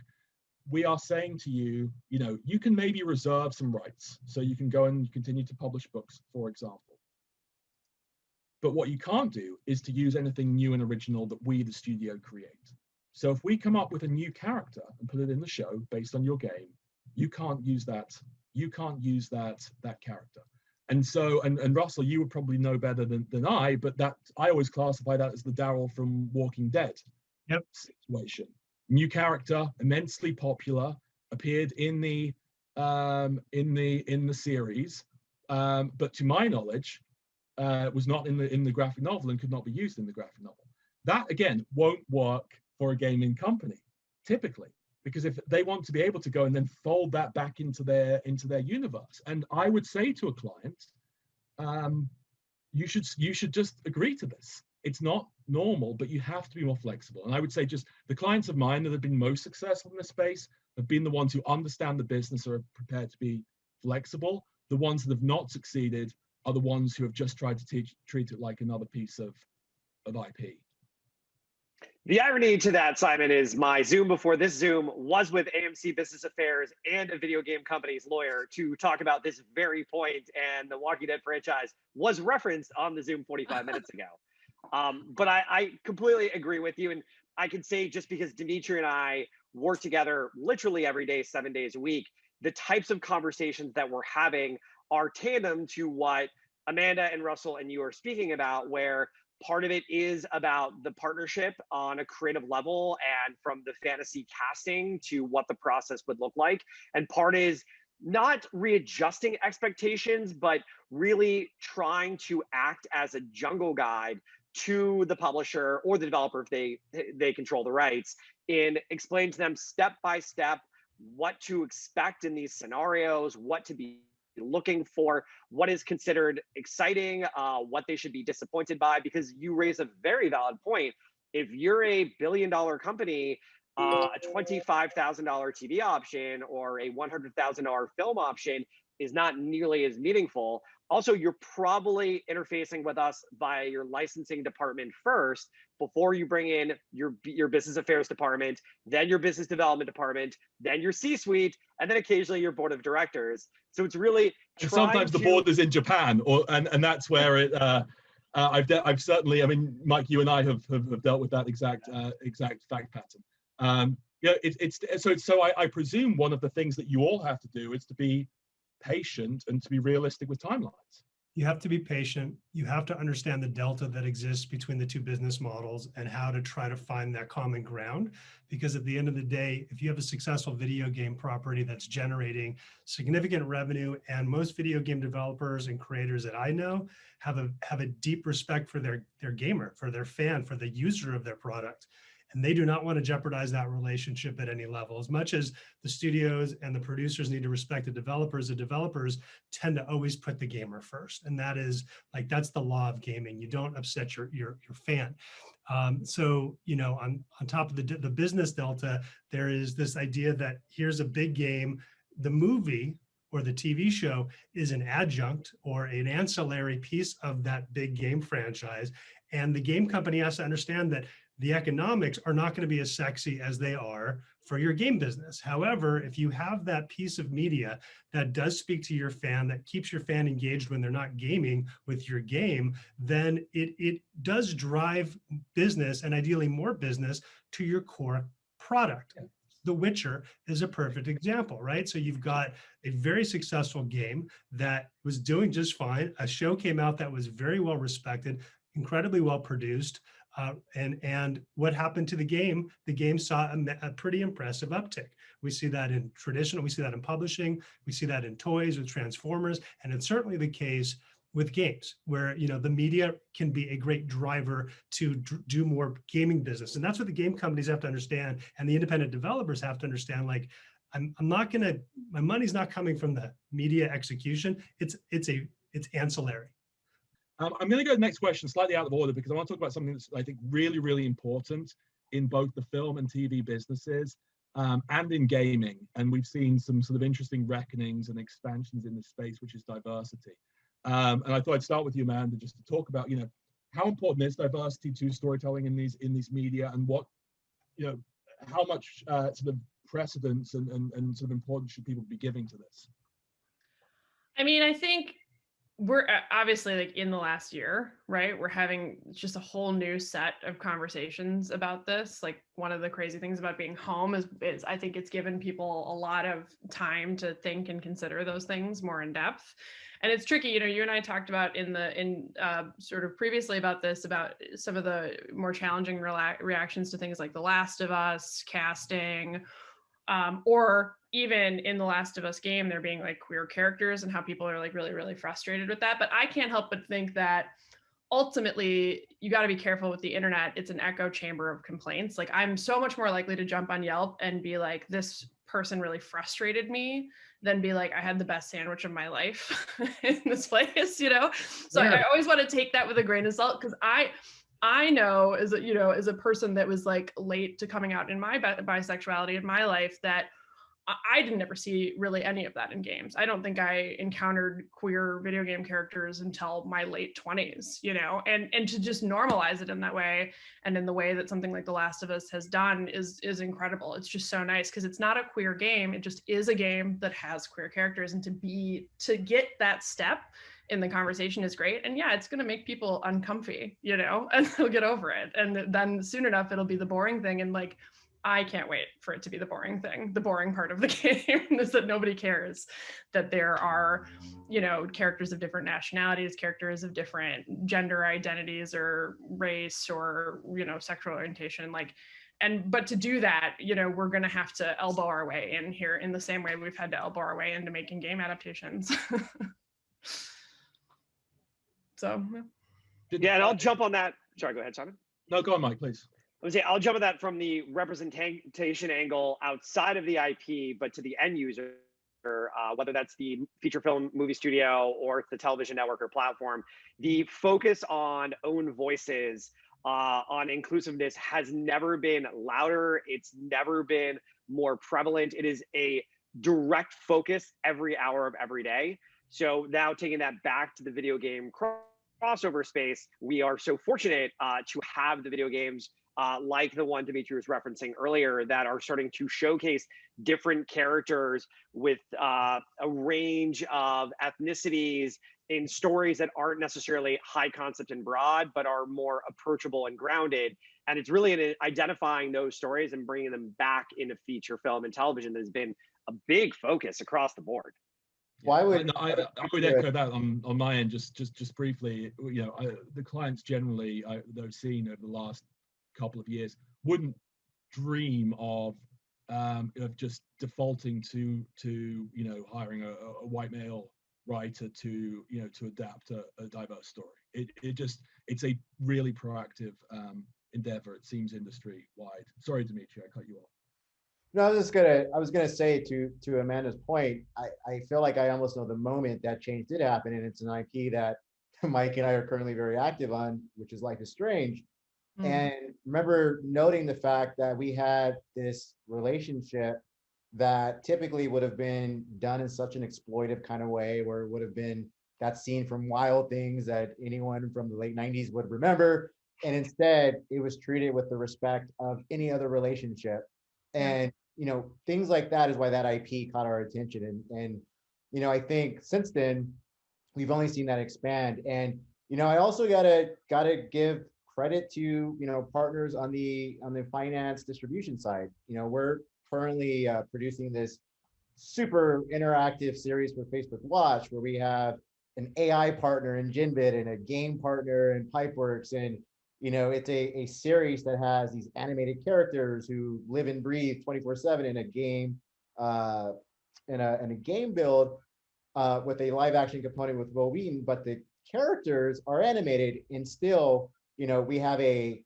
we are saying to you, you know, you can maybe reserve some rights, so you can go and continue to publish books, for example. But what you can't do is to use anything new and original that we, the studio, create. So if we come up with a new character and put it in the show based on your game, you can't use that. You can't use that character. And so, and Russell, you would probably know better than I, but that I always classify that as the Daryl from Walking Dead situation. New character, immensely popular, appeared in the series, but to my knowledge, was not in the graphic novel and could not be used in the graphic novel. That again won't work for a gaming company typically, because if they want to be able to go and then fold that back into their universe, and I would say to a client, you should just agree to this. It's not normal, but you have to be more flexible. And I would say just the clients of mine that have been most successful in this space have been the ones who understand the business, are prepared to be flexible. The ones that have not succeeded are the ones who have just tried to treat it like another piece of IP. The irony to that, Simon, is my Zoom before this Zoom was with AMC Business Affairs and a video game company's lawyer to talk about this very point, and the Walking Dead franchise was referenced on the Zoom 45 minutes ago. But I completely agree with you, and I can say, just because Dimitri and I work together literally every day, 7 days a week, the types of conversations that we're having are tandem to what Amanda and Russell and you are speaking about, where part of it is about the partnership on a creative level and from the fantasy casting to what the process would look like. And part is not readjusting expectations, but really trying to act as a jungle guide to the publisher or the developer if they control the rights, in explaining to them step by step what to expect in these scenarios, what to be looking for, what is considered exciting, what they should be disappointed by, because you raise a very valid point. If you're a billion-dollar company, a $25,000 TV option or a $100,000 film option is not nearly as meaningful. Also, you're probably interfacing with us via your licensing department first, before you bring in your business affairs department, then your business development department, then your C-suite, and then occasionally your board of directors. So it's really sometimes the board is in Japan, and that's where it. I've certainly. I mean, Mike, you and I have dealt with that exact fact pattern. Yeah, I presume one of the things that you all have to do is to be patient and to be realistic with timelines. You have to be patient. You have to understand the delta that exists between the two business models and how to try to find that common ground. Because at the end of the day, if you have a successful video game property that's generating significant revenue, and most video game developers and creators that I know have a deep respect for their gamer, for their fan, for the user of their product. And they do not want to jeopardize that relationship at any level. As much as the studios and the producers need to respect the developers tend to always put the gamer first. And that is like, that's the law of gaming. You don't upset your fan. So, you know, on top of the business delta, there is this idea that here's a big game. The movie or the TV show is an adjunct or an ancillary piece of that big game franchise. And the game company has to understand that the economics are not going to be as sexy as they are for your game business. However, if you have that piece of media that does speak to your fan, that keeps your fan engaged when they're not gaming with your game, then it does drive business, and ideally more business, to your core product. The Witcher is a perfect example, right? So you've got a very successful game that was doing just fine. A show came out that was very well respected, incredibly well produced. And what happened to the game? The game saw a pretty impressive uptick. We see that in traditional, we see that in publishing, we see that in toys with Transformers, and it's certainly the case with games, where the media can be a great driver to do more gaming business. And that's what the game companies have to understand, and the independent developers have to understand. Like, I'm not gonna, my money's not coming from the media execution. It's ancillary. I'm going to go to the next question slightly out of order, because I want to talk about something that's, I think, really, really important in both the film and TV businesses and in gaming. And we've seen some sort of interesting reckonings and expansions in this space, which is diversity. And I thought I'd start with you, Amanda, just to talk about, how important is diversity to storytelling in these media, and what, how much sort of precedence and sort of importance should people be giving to this? I mean, I think we're obviously, like, in the last year, right? We're having just a whole new set of conversations about this. Like, one of the crazy things about being home is I think it's given people a lot of time to think and consider those things more in depth. And it's tricky, you and I talked about in sort of previously about this, about some of the more challenging reactions to things like The Last of Us, casting, or even in The Last of Us game, there being like queer characters, and how people are like really, really frustrated with that. But I can't help but think that ultimately you got to be careful with the internet. It's an echo chamber of complaints. Like, I'm so much more likely to jump on Yelp and be like, this person really frustrated me, than be like, I had the best sandwich of my life in this place, So yeah. I always want to take that with a grain of salt, because I know as a person that was like late to coming out in my bisexuality in my life, that I didn't ever see really any of that in games. I don't think I encountered queer video game characters until my late 20s, and to just normalize it in that way, and in the way that something like The Last of Us has done is incredible. It's just so nice, because it's not a queer game. It just is a game that has queer characters, and to get that step in the conversation is great. And yeah, it's going to make people uncomfy, and they'll get over it. And then soon enough, it'll be the boring thing. And like, I can't wait for it to be the boring thing. The boring part of the game is that nobody cares that there are, characters of different nationalities, characters of different gender identities or race or, sexual orientation. But to do that, we're going to have to elbow our way in here in the same way we've had to elbow our way into making game adaptations. So, yeah, and I'll jump on that. Sorry, go ahead, Simon. No, go on, Mike, please. I'll jump on that from the representation angle outside of the IP, but to the end user, whether that's the feature film movie studio or the television network or platform. The focus on own voices, on inclusiveness has never been louder. It's never been more prevalent. It is a direct focus every hour of every day. So now taking that back to the video game crossover space, we are so fortunate to have the video games like the one Dimitri was referencing earlier, that are starting to showcase different characters with a range of ethnicities in stories that aren't necessarily high concept and broad, but are more approachable and grounded. And it's really in identifying those stories and bringing them back into feature film and television that has been a big focus across the board. Why would I would echo that on my end, just briefly. The clients generally that I've seen over the last couple of years wouldn't dream of just defaulting to hiring a white male writer to adapt a diverse story. It's a really proactive endeavor, it seems, industry wide. Sorry, Dimitri, I cut you off. No, I was gonna say to Amanda's point, I feel like I almost know the moment that change did happen, and it's an IP that Mike and I are currently very active on, which is Life is Strange. Mm-hmm. And remember noting the fact that we had this relationship that typically would have been done in such an exploitive kind of way, where it would have been that scene from Wild Things that anyone from the late 90s would remember. And instead, it was treated with the respect of any other relationship. And things like that is why that IP caught our attention. And I think since then, we've only seen that expand. And I also gotta give credit to partners on the finance distribution side. We're currently producing this super interactive series for Facebook Watch, where we have an AI partner in Jinbit and a game partner in Pipeworks. And, it's a series that has these animated characters who live and breathe 24/7 in a game, in a game build with a live action component with Will Wheaton, but the characters are animated, and still, we have a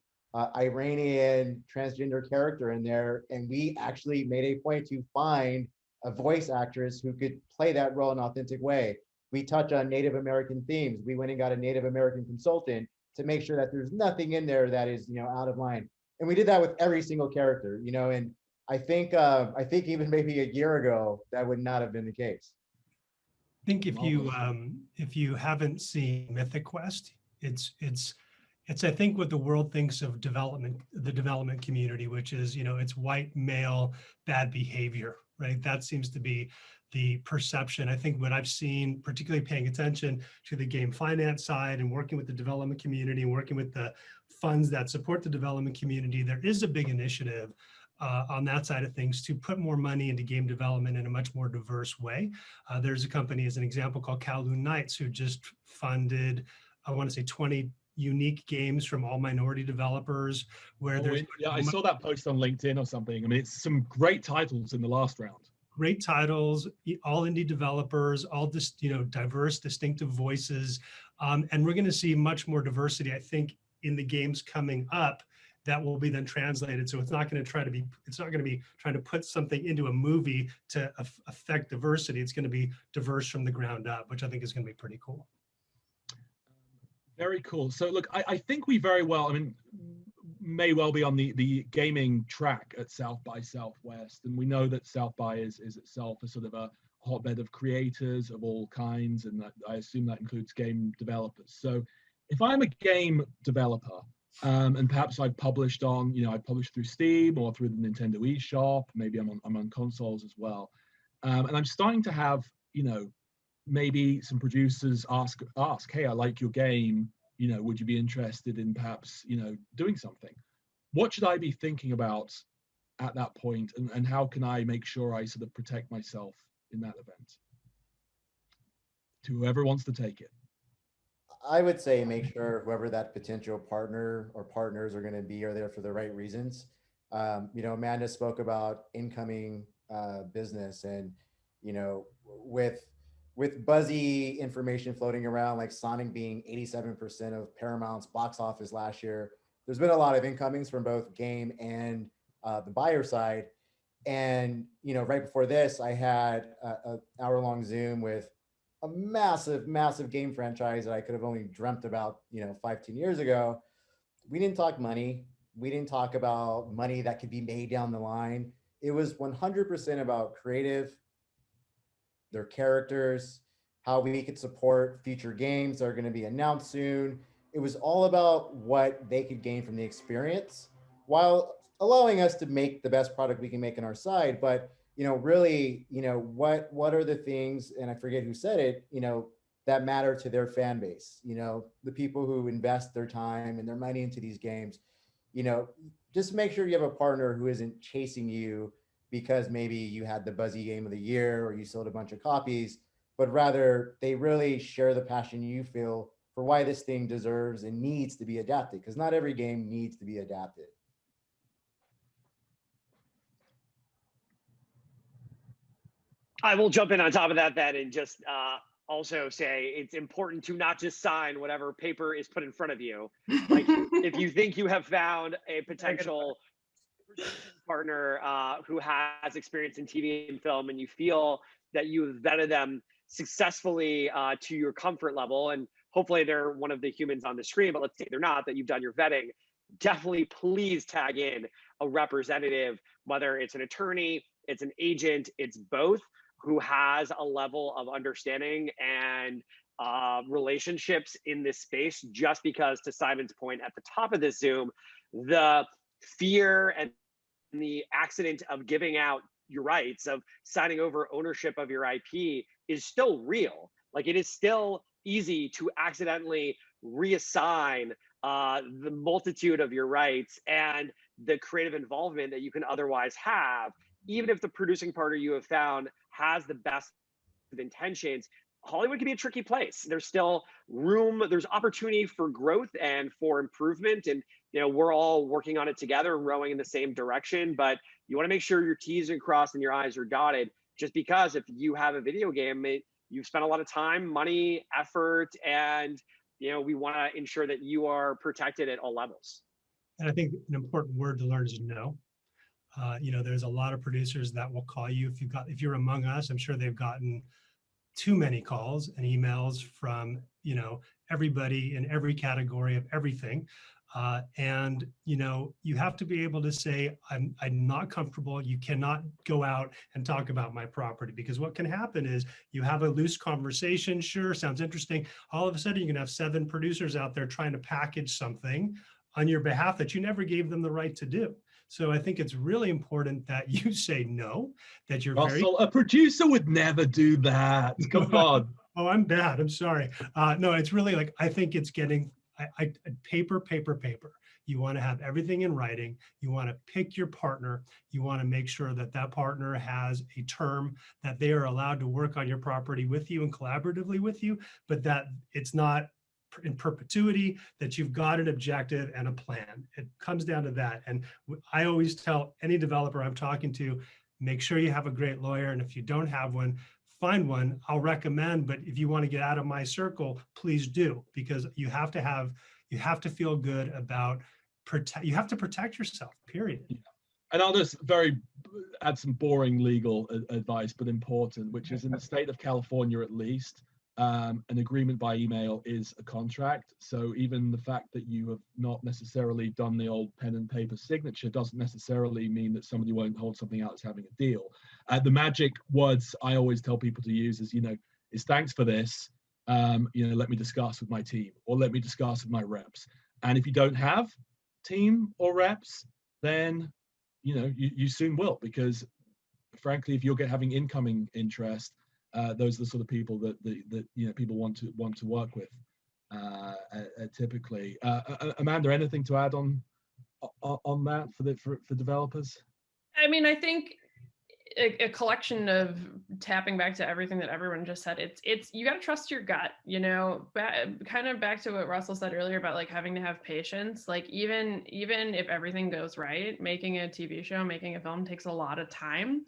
Iranian transgender character in there, and we actually made a point to find a voice actress who could play that role in an authentic way. We touch on Native American themes. We went and got a Native American consultant to make sure that there's nothing in there that is, out of line. And we did that with every single character, and I think even maybe a year ago that would not have been the case. I think if you haven't seen Mythic Quest, it's I think what the world thinks of the development community, which is, it's white male bad behavior, right? That seems to be the perception. I think what I've seen, particularly paying attention to the game finance side and working with the development community and working with the funds that support the development community, there is a big initiative on that side of things to put more money into game development in a much more diverse way. There's a company, as an example, called Kowloon Knights, who just funded, I want to say 20 unique games from all minority developers, where I saw that post on LinkedIn or something. I mean, it's some great titles in the last round. Great titles, all indie developers, all diverse, distinctive voices. And we're going to see much more diversity, I think, in the games coming up that will be then translated. So it's not going to be trying to put something into a movie to affect diversity. It's going to be diverse from the ground up, which I think is going to be pretty cool. Very cool. So look, I think we may well be on the gaming track at South by Southwest. And we know that South by is itself a sort of a hotbed of creators of all kinds. And I assume that includes game developers. So if I'm a game developer, and perhaps I've published I published through Steam or through the Nintendo eShop, maybe I'm on consoles as well. And I'm starting to have, maybe some producers ask, hey, I like your game, would you be interested in perhaps, doing something? What should I be thinking about at that point, and how can I make sure I sort of protect myself in that event? To whoever wants to take it. I would say make sure whoever that potential partner or partners are going to be are there for the right reasons. Amanda spoke about incoming business, and with buzzy information floating around, like Sonic being 87% of Paramount's box office last year, there's been a lot of incomings from both game and the buyer side. And right before this, I had an hour-long Zoom with a massive game franchise that I could have only dreamt about 5-10 years ago. We didn't talk money. We didn't talk about money that could be made down the line. It was 100% about creative, their characters, how we could support future games that are going to be announced soon. It was all about what they could gain from the experience, while allowing us to make the best product we can make on our side. But really, what are the things, and I forget who said it, that matter to their fan base, the people who invest their time and their money into these games, just make sure you have a partner who isn't chasing you because maybe you had the buzzy game of the year or you sold a bunch of copies, but rather they really share the passion you feel for why this thing deserves and needs to be adapted, because not every game needs to be adapted. I will jump in on top of that and just also say it's important to not just sign whatever paper is put in front of you. Like, if you think you have found a potential partner who has experience in TV and film, and you feel that you've vetted them successfully to your comfort level, and hopefully they're one of the humans on the screen, but let's say they're not, that you've done your vetting, definitely please tag in a representative, whether it's an attorney, it's an agent, it's both, who has a level of understanding and relationships in this space. Just because, to Simon's point at the top of this Zoom, the fear and the accident of giving out your rights, of signing over ownership of your IP, is still real. Like, it is still easy to accidentally reassign the multitude of your rights. And the creative involvement that you can otherwise have, even if the producing partner you have found has the best of intentions. Hollywood can be a tricky place. There's still room, there's opportunity for growth and for improvement. And, you know, we're all working on it together and rowing in the same direction, but you want to make sure your T's are crossed and your I's are dotted, just because if you have a video game, you've spent a lot of time, money, effort, and, you know, we want to ensure that you are protected at all levels. And I think an important word to learn is no. You know, there's a lot of producers that will call you. If you're among us, I'm sure they've gotten too many calls and emails from, you know, everybody in every category of everything. And, you know, you have to be able to say, I'm not comfortable. You cannot go out and talk about my property, because what can happen is you have a loose conversation. Sure, sounds interesting. All of a sudden, you can have 7 producers out there trying to package something on your behalf that you never gave them the right to do. So I think it's really important that you say no, that you're Russell, a producer would never do that. Come on. Oh, I'm bad. I'm sorry. No, it's really like, I think it's getting paper. You want to have everything in writing. You want to pick your partner. You want to make sure that that partner has a term that they are allowed to work on your property with you and collaboratively with you, but that it's not in perpetuity, that you've got an objective and a plan. It comes down to that. And I always tell any developer I'm talking to, make sure you have a great lawyer. And if you don't have one, find one. I'll recommend, but if you want to get out of my circle, please do, because you have to feel good about you have to protect yourself, period. Yeah. And I'll just add some boring legal advice, but important, which is in the state of California, at least, an agreement by email is a contract. So even the fact that you have not necessarily done the old pen and paper signature doesn't necessarily mean that somebody won't hold something out as having a deal. The magic words I always tell people to use is, is thanks for this. Let me discuss with my team, or let me discuss with my reps. And if you don't have team or reps, then, you soon will, because frankly, if you're having incoming interest, those are the sort of people that people want to work with, typically. Amanda, anything to add on that for developers? I mean, I think a collection of, tapping back to everything that everyone just said, it's you got to trust your gut, kind of back to what Russell said earlier about like having to have patience. Like even if everything goes right, making a TV show, making a film takes a lot of time.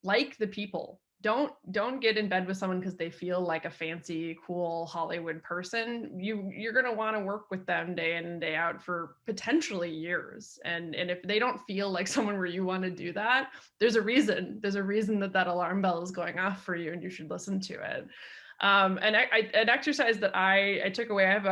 Like the people, don't get in bed with someone because they feel like a fancy, cool Hollywood person. You're going to want to work with them day in and day out for potentially years. And if they don't feel like someone where you want to do that, there's a reason that alarm bell is going off for you, and you should listen to it. An exercise that I took away, I have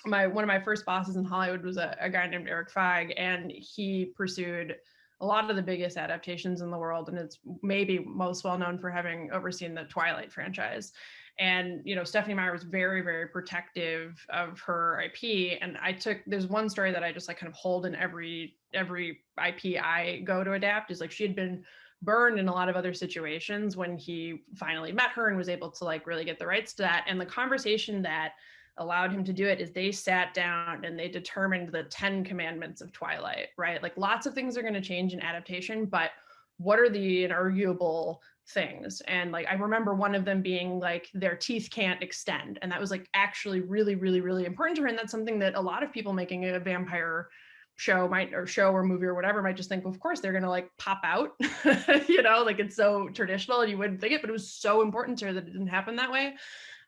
one of my first bosses in Hollywood was a guy named Eric Feig, and he pursued a lot of the biggest adaptations in the world, and it's maybe most well known for having overseen the Twilight franchise. And Stephenie Meyer was very, very protective of her IP. And there's one story that I just like kind of hold in every IP I go to adapt, is like she had been burned in a lot of other situations when he finally met her and was able to like really get the rights to that. And the conversation that allowed him to do it is they sat down and they determined the 10 commandments of Twilight, right? Like lots of things are going to change in adaptation, but what are the inarguable things? And like, I remember one of them being like, their teeth can't extend. And that was like actually really, really, really important to her. And that's something that a lot of people making a vampire show or movie or whatever might just think, well, of course they're going to like pop out, like it's so traditional and you wouldn't think it, but it was so important to her that it didn't happen that way.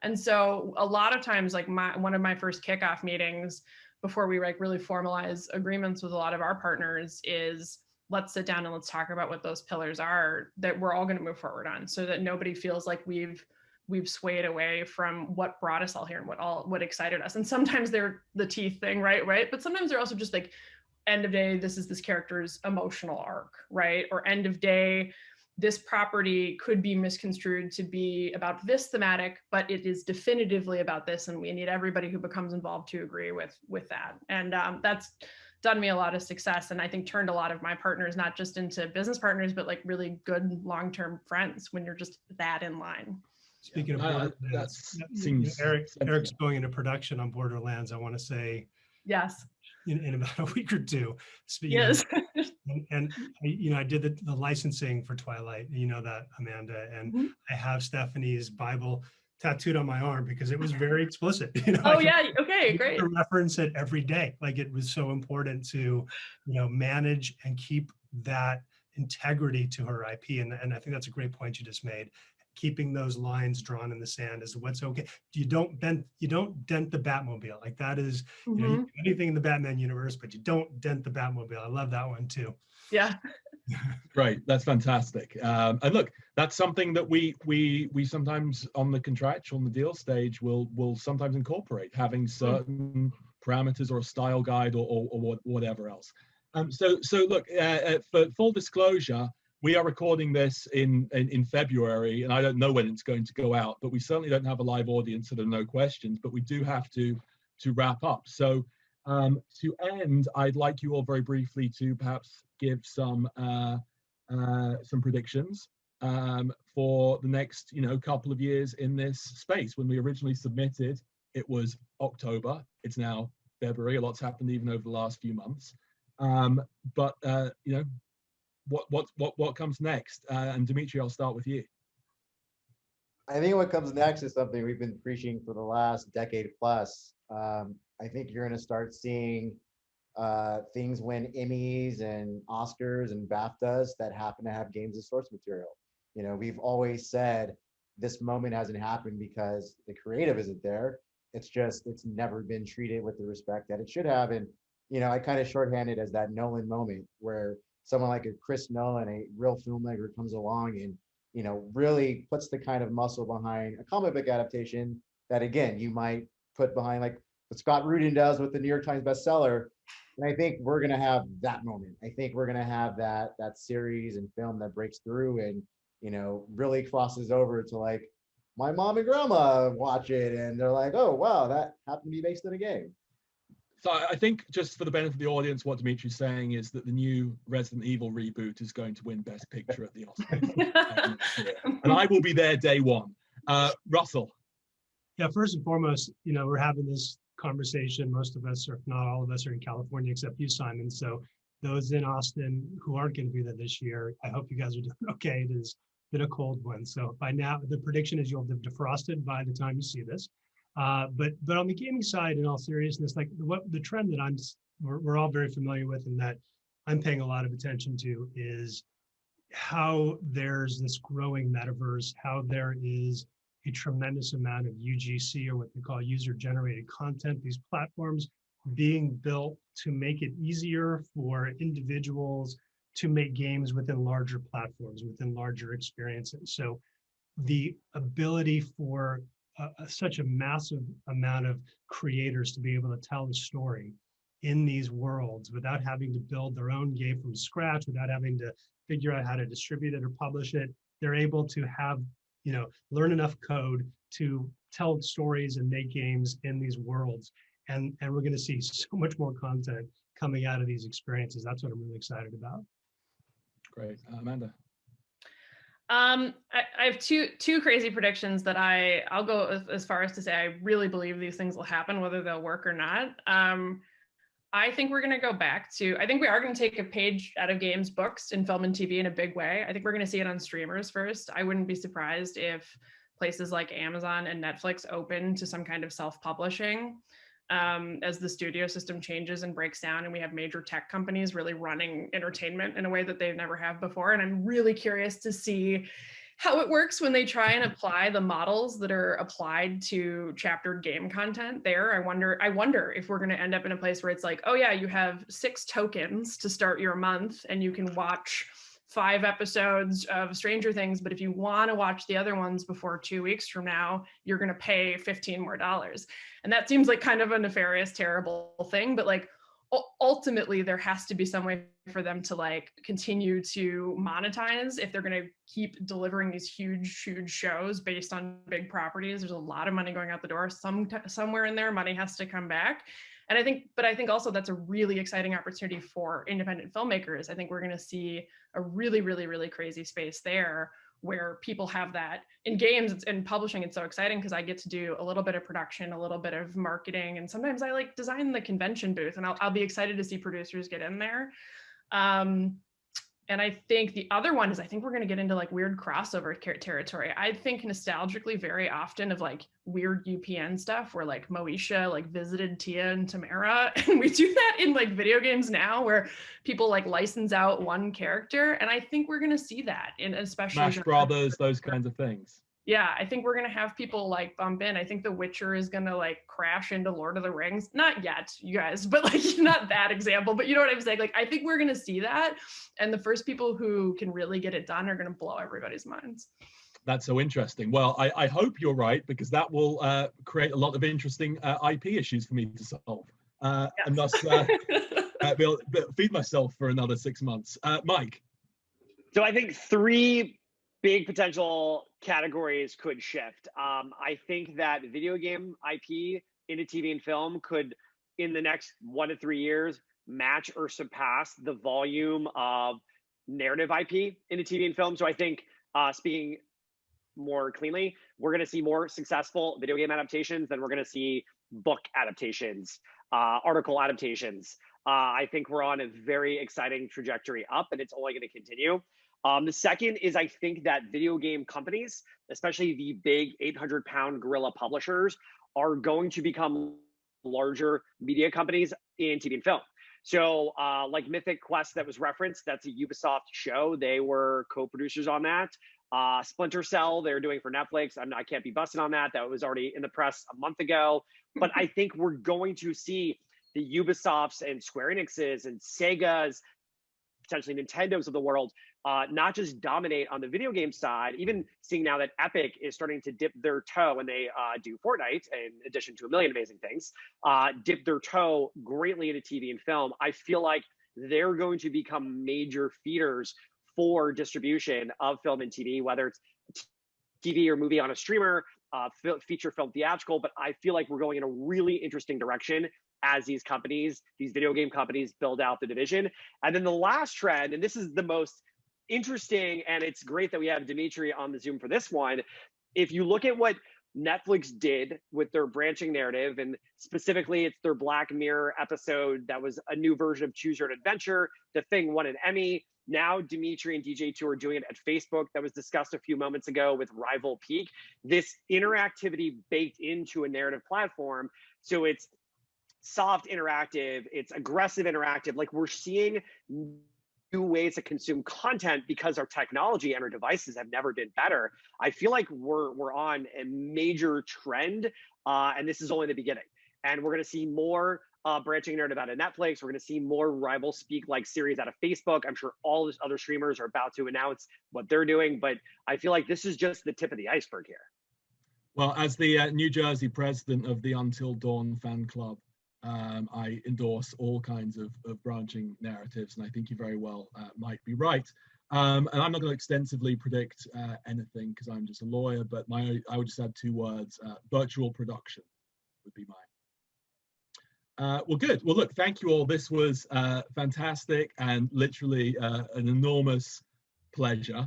And so a lot of times, like one of my first kickoff meetings before we like really formalize agreements with a lot of our partners is, let's sit down and let's talk about what those pillars are that we're all going to move forward on, so that nobody feels like we've swayed away from what brought us all here and what excited us. And sometimes they're the teeth thing, right? But sometimes they're also just like, end of day, this is this character's emotional arc, right? Or end of day, this property could be misconstrued to be about this thematic, but it is definitively about this, and we need everybody who becomes involved to agree with that. And that's done me a lot of success, and I think turned a lot of my partners not just into business partners, but like really good long-term friends when you're just that in line. Speaking of Borderlands, Eric's going into production on Borderlands. I want to say, yes, in about a week or two. Yes. And I did the licensing for Twilight, you know that, Amanda, and Mhm. I have Stephanie's Bible tattooed on my arm because it was very explicit. Oh yeah, okay, great. To reference it every day. Like, it was so important to, manage and keep that integrity to her IP. And I think that's a great point you just made. Keeping those lines drawn in the sand as to what's okay. You don't dent the Batmobile. Like, that is, you Mhm. can do anything in the Batman universe, but you don't dent the Batmobile. I love that one too. Yeah. Great, that's fantastic. And look, that's something that we sometimes on the contractual, on the deal stage, will sometimes incorporate, having certain parameters or a style guide or whatever else. So look, for full disclosure, we are recording this in February, and I don't know when it's going to go out, but we certainly don't have a live audience, so there are no questions, but we do have to wrap up. So to end, I'd like you all very briefly to perhaps give some predictions for the next couple of years in this space. When we originally submitted, it was October. It's now February. A lot's happened even over the last few months. But what comes next? And Dimitri, I'll start with you. I think what comes next is something we've been preaching for the last decade plus. I think you're going to start seeing things win Emmys and Oscars and BAFTAs that happen to have games as source material. We've always said this moment hasn't happened because the creative isn't there. It's never been treated with the respect that it should have. And, I kind of shorthand it as that Nolan moment where someone like a Chris Nolan, a real filmmaker, comes along and, really puts the kind of muscle behind a comic book adaptation that, again, you might put behind like what Scott Rudin does with the New York Times bestseller. And I think we're going to have that moment. I think we're going to have that series and film that breaks through and, really crosses over to like my mom and grandma watch it. And they're like, oh, wow, that happened to be based in a game. So I think, just for the benefit of the audience, what Dimitri's saying is that the new Resident Evil reboot is going to win Best Picture at the Oscars. And I will be there day one. Russell. Yeah, first and foremost, we're having this conversation. Most of us, or if not all of us, are in California except you, Simon. So those in Austin who aren't going to be there this year, I hope you guys are doing okay. It has been a cold one. So by now, the prediction is you'll have defrosted by the time you see this. But on the gaming side, in all seriousness, like the trend that we're all very familiar with and that I'm paying a lot of attention to is how there's this growing metaverse, how there is a tremendous amount of UGC, or what they call user-generated content, these platforms being built to make it easier for individuals to make games within larger platforms, within larger experiences. So the ability for such a massive amount of creators to be able to tell a story in these worlds without having to build their own game from scratch, without having to figure out how to distribute it or publish it, they're able to have, learn enough code to tell stories and make games in these worlds. And we're going to see so much more content coming out of these experiences. That's what I'm really excited about. Great. Amanda. I have two crazy predictions that I'll go as far as to say I really believe these things will happen, whether they'll work or not. I think we're going to go back to, I think we are going to take a page out of games, books, and film and TV in a big way. I think we're going to see it on streamers first. I wouldn't be surprised if places like Amazon and Netflix open to some kind of self-publishing as the studio system changes and breaks down, and we have major tech companies really running entertainment in a way that they never have before. And I'm really curious to see how it works when they try and apply the models that are applied to chaptered game content there. I wonder if we're going to end up in a place where it's like, oh yeah, you have 6 tokens to start your month and you can watch 5 episodes of Stranger Things, but if you want to watch the other ones before 2 weeks from now, you're going to pay $15 more. And that seems like kind of a nefarious, terrible thing, but like ultimately there has to be some way for them to like continue to monetize if they're going to keep delivering these huge shows based on big properties. There's a lot of money going out the door. Somewhere in there, money has to come back. And I think also that's a really exciting opportunity for independent filmmakers. I think we're going to see a really, really, really crazy space there where people have that. In games and publishing, it's so exciting because I get to do a little bit of production, a little bit of marketing, and sometimes I like design the convention booth, and I'll be excited to see producers get in there. And I think the other one is I think we're going to get into like weird crossover territory. I think nostalgically very often of like weird UPN stuff where like Moesha like visited Tia and Tamara. And we do that in like video games now where people like license out one character. And I think we're going to see that in especially Smash Brothers, those kinds of things. Yeah, I think we're going to have people like bump in. I think The Witcher is going to like crash into Lord of the Rings. Not yet, you guys, but like not that example, but you know what I'm saying? Like, I think we're going to see that. And the first people who can really get it done are going to blow everybody's minds. That's so interesting. Well, I hope you're right, because that will create a lot of interesting IP issues for me to solve. Yes. And thus be able to feed myself for another 6 months. Mike? So I think 3 big potential categories could shift. I think that video game IP into TV and film could, in the next 1 to 3 years, match or surpass the volume of narrative IP into TV and film. So I think, speaking more cleanly, we're going to see more successful video game adaptations than we're going to see book adaptations, article adaptations. I think we're on a very exciting trajectory up, and it's only going to continue. The second is I think that video game companies, especially the big 800-pound gorilla publishers, are going to become larger media companies in TV and film. So like Mythic Quest that was referenced, that's a Ubisoft show. They were co-producers on that. Splinter Cell, they're doing for Netflix. I can't be busted on that. That was already in the press a month ago. But I think we're going to see the Ubisofts and Square Enixes and Segas, potentially Nintendos of the world, not just dominate on the video game side, even seeing now that Epic is starting to dip their toe when they do Fortnite, in addition to a million amazing things, dip their toe greatly into TV and film. I feel like they're going to become major feeders for distribution of film and TV, whether it's TV or movie on a streamer, feature film theatrical, but I feel like we're going in a really interesting direction as these companies, these video game companies, build out the division. And then the last trend, and this is the most interesting, and it's great that we have Dimitri on the Zoom for this one. If you look at what Netflix did with their branching narrative, and specifically it's their Black Mirror episode that was a new version of Choose Your Own Adventure. The Thing won an Emmy. Now Dimitri and DJ2 are doing it at Facebook. That was discussed a few moments ago with Rival Peak. This interactivity baked into a narrative platform. So it's soft interactive, it's aggressive interactive. Like, we're seeing new ways to consume content because our technology and our devices have never been better. I feel like we're on a major trend, and this is only the beginning. And we're going to see more branching narrative out of Netflix. We're going to see more Rival Speak-like series out of Facebook. I'm sure all these other streamers are about to announce what they're doing, but I feel like this is just the tip of the iceberg here. Well, as the New Jersey president of the Until Dawn fan club, I endorse all kinds of branching narratives, and I think you very well might be right. And I'm not going to extensively predict anything because I'm just a lawyer, but I would just add 2 words: virtual production would be mine. Well, good. Well, look, thank you all. This was fantastic and literally an enormous pleasure.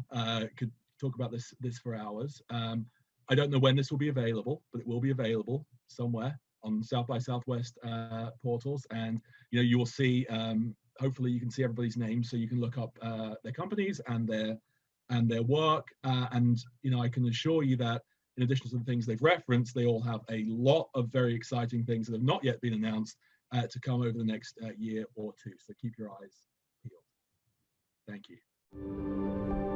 Could talk about this for hours. I don't know when this will be available, but it will be available somewhere on South by Southwest portals, and you will see. Hopefully, you can see everybody's names, so you can look up their companies and their work. And I can assure you that in addition to the things they've referenced, they all have a lot of very exciting things that have not yet been announced to come over the next year or 2. So keep your eyes peeled. Thank you.